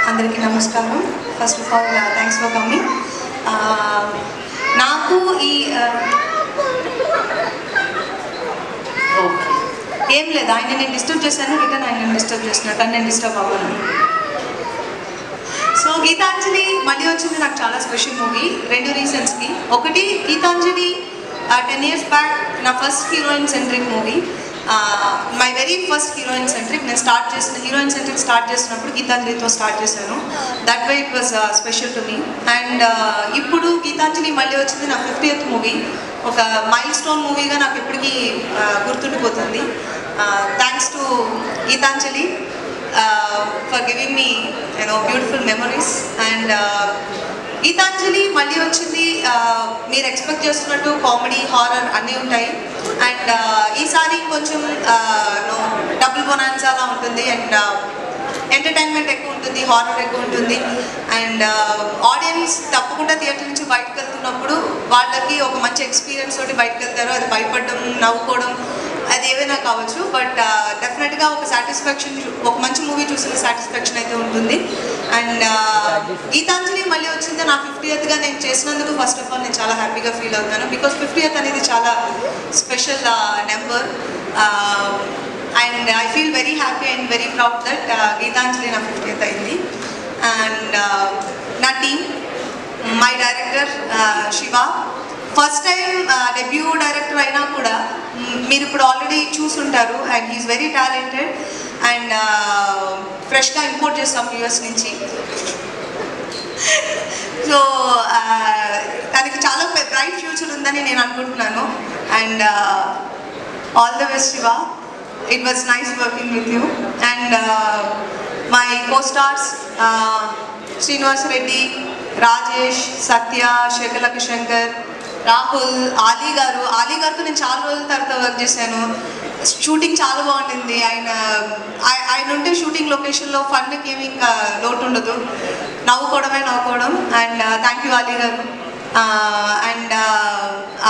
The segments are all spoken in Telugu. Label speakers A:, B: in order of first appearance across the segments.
A: అందరికీ నమస్కారం. First of all thanks for coming. నాకు ఈ ఏం లేదు, ఆయన నేను డిస్టర్బ్ చేశాను, రిటర్న్ ఆయన నేను డిస్టర్బ్ చేస్తున్నాను, కానీ నేను డిస్టర్బ్ అవ్వను. సో గీతాంజలి మళ్ళీ వచ్చింది నాకు చాలా స్పెషల్ మూవీ 2 రీజన్స్కి. ఒకటి, గీతాంజలి 10 years బ్యాక్ నా first heroine centric movie, my very first heroine centric. నేను హీరోయిన్ సెంట్రిక్ స్టార్ట్ చేసినప్పుడు గీతాంజలితో స్టార్ట్ చేశాను. That way it was special to me. And ఇప్పుడు గీతాంజలి మళ్ళీ వచ్చింది నా 50th మూవీ. ఒక మైల్ స్టోన్ మూవీగా నాకు ఇప్పటికీ గుర్తుండిపోతుంది. Thanks to Geetanjali for giving me beautiful memories. And Geetanjali మళ్ళీ వచ్చింది, మీరు ఎక్స్పెక్ట్ చేస్తున్నట్టు కామెడీ, హారర్ అన్నీ ఉంటాయి. అండ్ ఈసారి కొంచెం డబుల్ బొనాన్సాలా ఉంటుంది. అండ్ ఎంటర్టైన్మెంట్ ఎక్కువ ఉంటుంది, హారర్ ఎక్కువ ఉంటుంది. అండ్ ఆడియన్స్ తప్పకుండా థియేటర్ నుంచి బయటకు వెళ్తున్నప్పుడు వాళ్ళకి ఒక మంచి ఎక్స్పీరియన్స్ తోటి బయటకు వెళ్తారు. అది భయపడడం, నవ్వుకోవడం, అది ఏవైనా కావచ్చు. బట్ డెఫినెట్గా ఒక సాటిస్ఫాక్షన్, ఒక మంచి మూవీ చూసిన సాటిస్ఫాక్షన్ అయితే ఉంటుంది. అండ్ గీతాంజలి మళ్ళీ వచ్చింది నా 50th నేను చేసినందుకు ఫస్ట్ ఆఫ్ ఆల్ నేను చాలా హ్యాపీగా ఫీల్ అవుతాను. బికాస్ 50th అనేది చాలా special number. And I feel very happy and very proud that Geetanjali నా 50th అయింది. అండ్ నా team, my director Shiva, first time debut director అయినా కూడా మీరు ఇప్పుడు ఆల్రెడీ చూసుంటారు. And he's very talented. And ఫ్రెష్గా ఇంపోర్ట్ చేస్తాం యూఎస్ నుంచి. సో తనకి చాలా బ్రైట్ ఫ్యూచర్ ఉందని నేను అనుకుంటున్నాను. And all the best Shiva. It was nice working with you. And my co-stars Srinivas Reddy, Rajesh, Satya, Shekalaki Shankar, Rahul, Ali గారితో నేను చాలా రోజుల తర్వాత వర్క్ చేశాను. షూటింగ్ చాలా బాగుంటుంది. ఆయన ఉంటే షూటింగ్ లొకేషన్లో ఫన్కి ఏమి ఇంకా లోటు ఉండదు, నవ్వుకోవడం. అండ్ థ్యాంక్ యూ Ali గారు. అండ్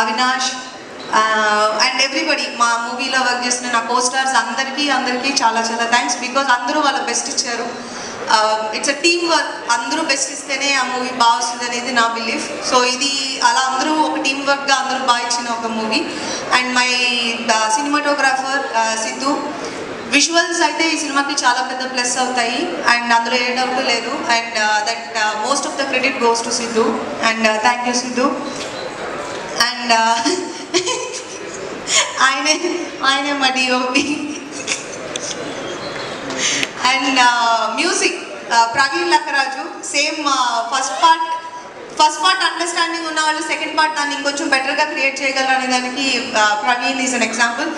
A: అవినాష్ అండ్ ఎవ్రీబడి, మా మూవీలో వర్క్ చేసిన నా కోస్టార్స్ అందరికీ చాలా థ్యాంక్స్. బికాజ్ అందరూ వాళ్ళ బెస్ట్ ఇచ్చారు. It's a team work. అందరూ బెస్ట్ ఇస్తేనే ఆ మూవీ బాగా వస్తుంది అనేది నా బిలీఫ్. సో ఇది అలా అందరూ ఒక టీమ్ వర్క్గా అందరూ బాగా ఇచ్చిన ఒక movie. And my cinematographer Siddhu. Visuals అయితే ఈ సినిమాకి చాలా పెద్ద ప్లస్ అవుతాయి. అండ్ అందులో ఏ డౌట్ లేదు. And that most of the credit goes to Siddhu. And thank you Siddhu. And ఆయనే మా DOP. And music Praveen Lakkaraju. Same first part understanding ఉన్న వాళ్ళు సెకండ్ పార్ట్ దాన్ని ఇంకొంచెం బెటర్గా క్రియేట్ చేయగలరు అనే దానికి ప్రవీణ్ ఈజ్ అన్ ఎగ్జాంపుల్.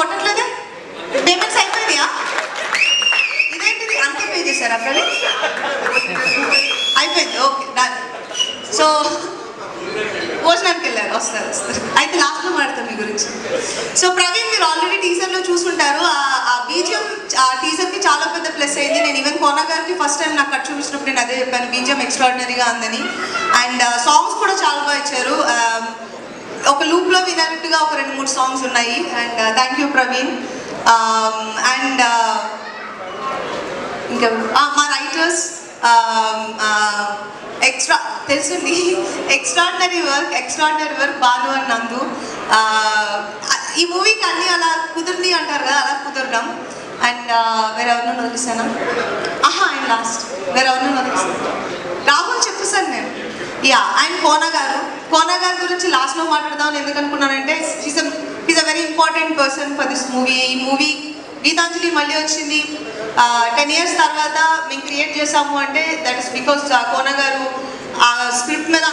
A: కొట్టట్లేదే, పేమెంట్స్ అయిపోయినాయా? ఇదేంటిది అంతే పే చేశారా ప్రవీణ్? అయిపోయింది, ఓకే డన్. సో భోజనానికి వెళ్ళారు, వస్తారు. అయితే లాస్ట్లో మాడతాం మీ గురించి. సో ప్రవీణ్, మీరు ఆల్రెడీ టీజర్లో చూసుంటారు. ఆ బీజిఎం ఆ టీజర్కి చాలా పెద్ద ప్లస్ అయింది. నేను ఈవెన్ కోనా గారికి ఫస్ట్ టైం నాకు కట్ చూపించినప్పుడు నేను అదే చెప్పాను, బీజిఎం ఎక్స్ట్రాడినరీగా ఉందని. అండ్ సాంగ్స్ కూడా చాలా బాగా ఇచ్చారు. ఒక లూప్లో వినట్టుగా ఒక 2-3 సాంగ్స్ ఉన్నాయి. And thank you Praveen. And ఇంకా మా రైటర్స్ తెలుసండి, ఎక్స్ట్రాడినరీ వర్క్ బాలు అండ్ నందు. ఈ మూవీకి అన్నీ అలా కుదిరింది అంటారు కదా, అలా కుదరడం. అండ్ వేరెవరినో వదిలేసాను. ఆయన లాస్ట్ వేరెవరినో వదిలేసాను. రాహుల్ చెప్పేసాను నేను. అండ్ కోనా గారి గురించి లాస్ట్లో మాట్లాడదామని ఎందుకు అనుకున్నానంటే, he's a very important person for this movie. ఈ మూవీ గీతాంజలి మళ్ళీ వచ్చింది 10 years తర్వాత మేము క్రియేట్ చేసాము అంటే దట్ ఇస్ బికాస్ కోనా గారు ఆ స్క్రిప్ట్ మీద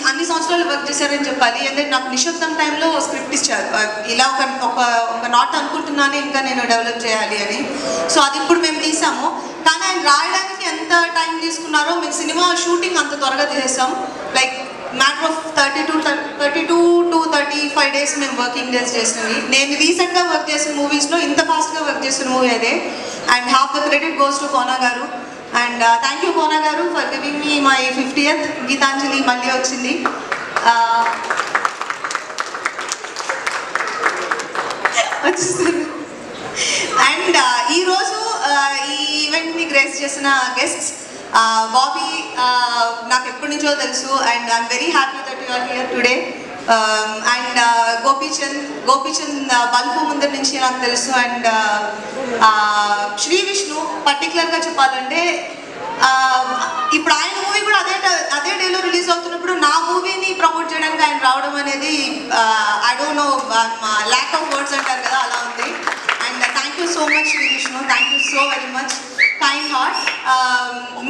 A: అన్ని సంవత్సరాలు వర్క్ చేశారని చెప్పాలి. ఎందుకంటే నాకు నిశ్శబ్దం టైంలో స్క్రిప్ట్ ఇచ్చారు, ఇలా ఒక నాట్ అనుకుంటున్నాను ఇంకా నేను డెవలప్ చేయాలి అని. సో అది ఇప్పుడు మేము తీసాము. కానీ ఆయన రాయడానికి ఎంత టైం తీసుకున్నారో మేము సినిమా షూటింగ్ అంత త్వరగా తీసేస్తాం. Like matter of 32 to 35 days మేము వర్కింగ్ డేస్ చేసినవి. నేను రీసెంట్గా వర్క్ చేసిన మూవీస్లో ఇంత ఫాస్ట్గా వర్క్ చేసిన మూవీ అదే. And half the credit goes to Kona గారు. అండ్ థ్యాంక్ యూ కోనా గారు for giving me my 50th. Geetanjali మళ్ళీ వచ్చింది. అండ్ ఈరోజు ఈ ఈవెంట్ని గ్రేస్ చేసిన గెస్ట్స్ బాబీ నాకు ఎప్పటి నుంచో తెలుసు and I'm very happy that you are here today and Gopichand బల్బు ముందర నుంచి నాకు తెలుసు అండ్ శ్రీ విష్ణు పర్టికులర్గా చెప్పాలంటే ఇప్పుడు ఆయన మూవీ కూడా అదే డేలో రిలీజ్ అవుతున్నప్పుడు నా మూవీని ప్రమోట్ చేయడానికి ఆయన రావడం అనేది I don't know lack of words అంటారు కదా అలా ఉంది and thank you so much Shri Vishnu thank you so very much kind heart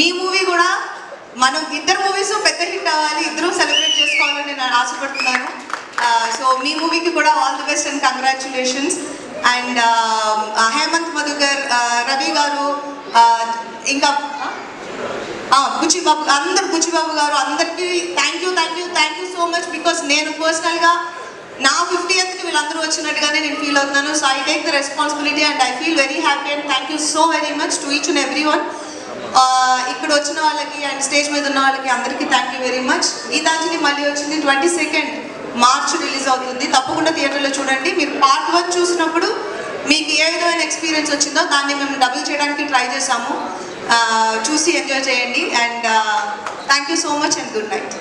A: మీ మూవీ కూడా మనం ఇద్దరు మూవీస్ పెద్ద హిట్ అవ్వాలి ఇద్దరు సెలబ్రేట్ చేసుకోవాలని నేను ఆశపడుతున్నాను సో మీ మూవీకి కూడా all the best and congratulations and Hemant Madhukar Ravi garu ఇంకా బుచ్చిబాబు అందరు బుచ్చిబాబు గారు అందరికీ thank you so much because నేను పర్సనల్గా నా 50th వీళ్ళందరూ వచ్చినట్టుగానే నేను ఫీల్ అవుతున్నాను so I take the responsibility and I feel very happy and thank you so very much to each and every one ఇక్కడ వచ్చిన వాళ్ళకి అండ్ స్టేజ్ మీద ఉన్న వాళ్ళకి అందరికీ thank you very much Geetanjali మళ్ళీ వచ్చింది 22 మార్చ్ రిలీజ్ అవుతుంది తప్పకుండా థియేటర్లో చూడండి మీరు పార్ట్ 1 చూసినప్పుడు మీకు ఏ విధమైన ఎక్స్పీరియన్స్ వచ్చిందో దాన్ని మేము డబుల్ చేయడానికి ట్రై చేసాము చూసి ఎంజాయ్ చేయండి and thank you so much and good night